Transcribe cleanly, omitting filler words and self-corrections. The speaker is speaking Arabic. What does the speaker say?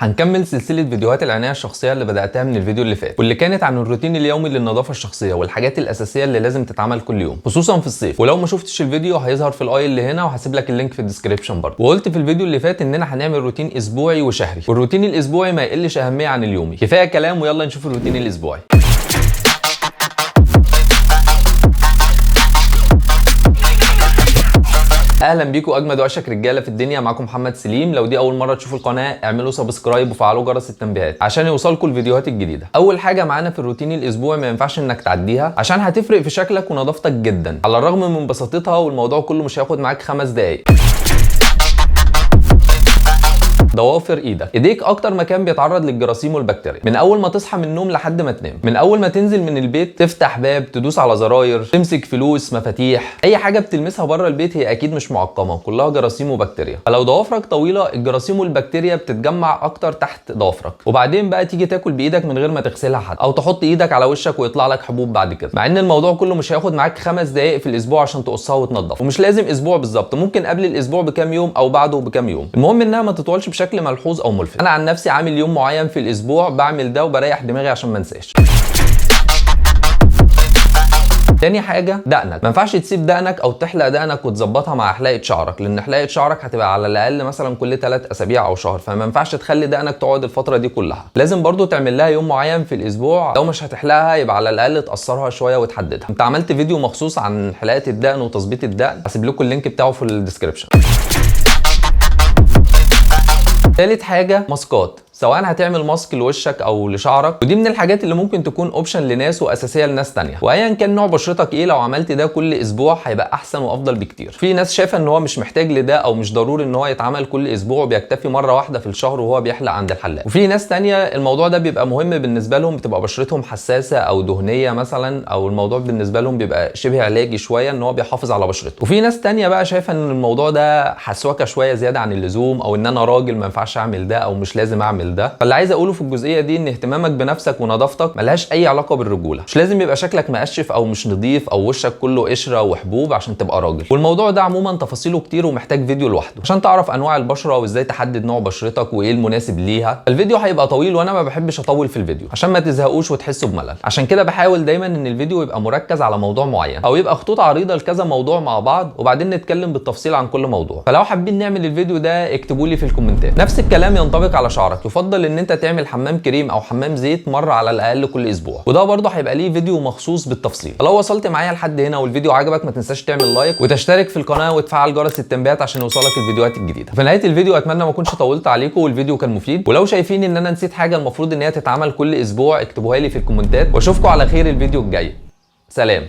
هنكمل سلسلة فيديوهات العناية الشخصية اللي بدأتها من الفيديو اللي فات، واللي كانت عن الروتين اليومي للنظافة الشخصية والحاجات الأساسية اللي لازم تتعمل كل يوم، خصوصا في الصيف. ولو ما شفتش الفيديو هيظهر في الآي اللي هنا، وهسيب لك اللينك في الديسكريبشن برضه. وقلت في الفيديو اللي فات إننا هنعمل روتين أسبوعي وشهري، والروتين الأسبوعي ما يقلش أهمية عن اليومي. كفاية كلام ويلا نشوف الروتين الأسبوعي. اهلا بيكم اجمد واشك رجاله في الدنيا. معاكم محمد سليم. لو دي اول مره تشوفوا القناه اعملوا سبسكرايب وفعلوا جرس التنبيهات عشان يوصلكم الفيديوهات الجديده. اول حاجه معانا في الروتين الاسبوعي ما ينفعش انك تعديها، عشان هتفرق في شكلك ونظافتك جدا، على الرغم من بساطتها، والموضوع كله مش هياخد معاك 5 دقايق. ضوافر ايدك اكتر مكان بيتعرض للجراثيم والبكتيريا، من اول ما تصحى من النوم لحد ما تنام. من اول ما تنزل من البيت تفتح باب، تدوس على زراير، تمسك فلوس، مفاتيح، اي حاجه بتلمسها بره البيت هي اكيد مش معقمه، كلها جراثيم وبكتيريا. فلو ضوافرك طويله الجراثيم والبكتيريا بتتجمع اكتر تحت ضوافرك، وبعدين بقى تيجي تاكل بايدك من غير ما تغسلها حتى، او تحط ايدك على وشك ويطلع لك حبوب بعد كده. مع ان الموضوع كله مش هياخد معاك 5 دقائق في الاسبوع عشان تقصها وتنضف، ومش لازم اسبوع بالظبط، ممكن قبل الاسبوع بكام يوم او بعده بكام يوم. المهم انها ما تطولش بشكل ملحوظ او ملفت. انا عن نفسي عامل يوم معين في الاسبوع بعمل ده وبريح دماغي عشان ما انساش. تاني حاجه دقنك. ما ينفعش تسيب دقنك او تحلق دقنك وتظبطها مع حلاقه شعرك، لان حلاقه شعرك هتبقى على الاقل مثلا كل 3 اسابيع او شهر، فما ينفعش تخلي دقنك تقعد الفتره دي كلها. لازم برضو تعمل لها يوم معين في الاسبوع، لو مش هتحلقها يبقى على الاقل تقصرها شويه وتحددها. انت عملت فيديو مخصوص عن حلاقه الدقن وتظبيط الدقن، هسيب لكم اللينك بتاعه في الديسكريبشن. تالت حاجه ماسكات، سواء هتعمل ماسك لوشك او لشعرك، ودي من الحاجات اللي ممكن تكون اوبشن لناس واساسيه لناس تانية. وايا كان نوع بشرتك ايه، لو عملت ده كل اسبوع هيبقى احسن وافضل بكتير. في ناس شايفه ان هو مش محتاج لده، او مش ضروري ان هو يتعمل كل اسبوع، وبيكتفي مره واحده في الشهر وهو بيحلق عند الحلاق. وفي ناس تانية الموضوع ده بيبقى مهم بالنسبه لهم، بتبقى بشرتهم حساسه او دهنيه مثلا، او الموضوع بالنسبه لهم بيبقى شبه علاجي شويه ان هو بيحافظ على بشرته. وفي ناس تانية بقى شايفه ان الموضوع ده حسوكه شويه زياده عن اللزوم، او ان انا راجل ما ينفعش اعمل ده، او مش لازم اعمل ده. فاللي عايز اقوله في الجزئيه دي ان اهتمامك بنفسك ونظافتك ملهاش اي علاقه بالرجوله. مش لازم يبقى شكلك مقشف او مش نظيف او وشك كله قشره وحبوب عشان تبقى راجل. والموضوع ده عموما تفاصيله كتير ومحتاج فيديو لوحده عشان تعرف انواع البشره وازاي تحدد نوع بشرتك وايه المناسب ليها. الفيديو هيبقى طويل وانا ما بحبش اطول في الفيديو عشان ما تزهقوش وتحسوا بملل. عشان كده بحاول دايما ان الفيديو يبقى مركز على موضوع معين، او يبقى خطوط عريضه لكذا موضوع مع بعض، وبعدين نتكلم بالتفصيل عن كل موضوع. فلو حابين نعمل الفيديو ده اكتبوا لي في الكومنتات. نفس الكلام ينطبق على شعرك. يفضل ان انت تعمل حمام كريم او حمام زيت مره على الاقل كل اسبوع، وده برضه هيبقى ليه فيديو مخصوص بالتفصيل. فلو وصلت معايا لحد هنا والفيديو عجبك ما تنساش تعمل لايك وتشترك في القناه وتفعل جرس التنبيهات عشان يوصلك الفيديوهات الجديده. في نهايه الفيديو اتمنى ما اكونش طولت عليكم والفيديو كان مفيد، ولو شايفين ان انا نسيت حاجه المفروض ان هي تتعمل كل اسبوع اكتبوها لي في الكومنتات، واشوفكم على خير الفيديو الجاي. سلام.